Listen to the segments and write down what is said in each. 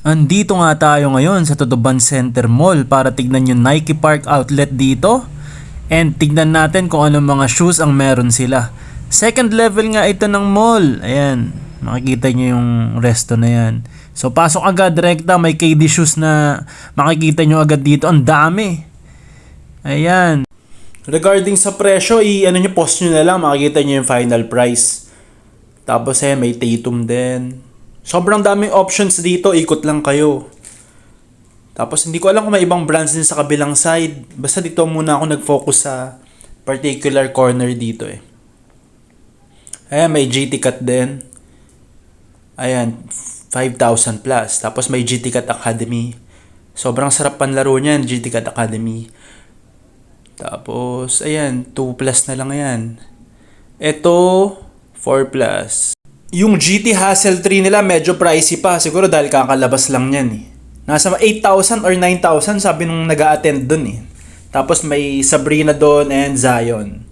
Andito nga tayo ngayon sa Totoban Center Mall para tignan yung Nike Park Outlet dito. And tignan natin kung anong mga shoes ang meron sila. Second level nga ito ng mall. Ayan, makikita nyo yung resto na yan. So pasok agad direkta, may KD shoes na makikita nyo agad dito. Ang dami. Ayan. Regarding sa presyo, ano nyo, post nyo na lang, makikita nyo yung final price. Tapos may Tatum din. Sobrang daming options dito, ikot lang kayo. Tapos hindi ko alam kung may ibang brands din sa kabilang side. Basta dito muna ako nag-focus sa particular corner dito eh. Ayan, may GT Cut din. Ayan, 5,000 plus. Tapos may GT Cut Academy. Sobrang sarap panlaro niyan, GT Cut Academy. Tapos, ayan, 2 plus na lang yan. Ito, 4 plus. Yung GT Hassel 3 nila medyo pricey pa. Siguro dahil kakalabas lang yan eh. Nasa 8,000 or 9,000 sabi nung nag-a-attend dun eh. Tapos may Sabrina doon and Zion.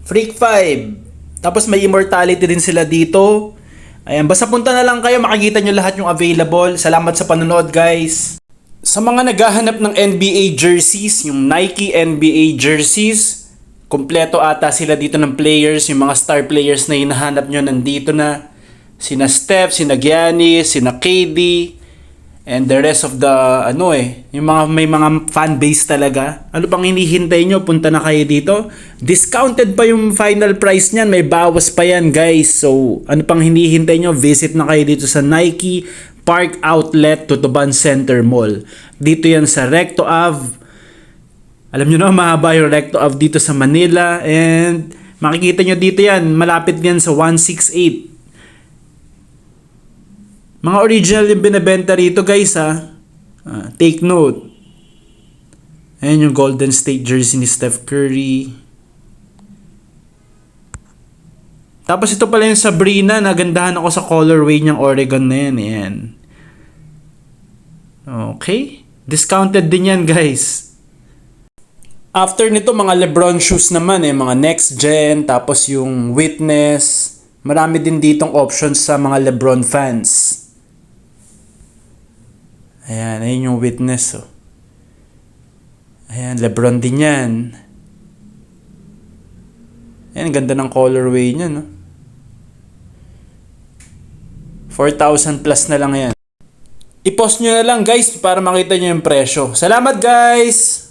Freak 5. Tapos may Immortality din sila dito. Ayan, basta punta na lang kayo, makikita nyo lahat yung available. Salamat sa panonood guys. Sa mga naghahanap ng NBA jerseys, yung Nike NBA jerseys, kompleto ata sila dito ng players, yung mga star players na hinahanap nyo nandito na. Sina Steph, sina Giannis, sina KD, and the rest of the, yung mga may mga fan base talaga. Ano pang hinihintay nyo? Punta na kayo dito. Discounted pa yung final price niyan, may bawas pa yan guys. So, ano pang hinihintay nyo? Visit na kayo dito sa Nike Park Outlet, Totoban Center Mall. Dito yan sa Recto Ave. Alam nyo na, mahaba yung Recto Ave dito sa Manila. And makikita nyo dito yan, malapit yan sa 168. Mga original yung binibenta rito guys ha. Take note. Ayan yung Golden State jersey ni Steph Curry. Tapos ito pala yung Sabrina. Nagandahan ako sa colorway niyang Oregon na yan. Ayan. Okay. Discounted din yan guys. After nito mga Lebron shoes naman mga next gen. Tapos yung Witness. Marami din ditong options sa mga Lebron fans. Ayan, ayun yung Witness. Oh. Ayan, Lebron din yan. Ayan, ganda ng colorway niya, no? 4,000 plus na lang yan. I-post nyo na lang guys para makita nyo yung presyo. Salamat guys!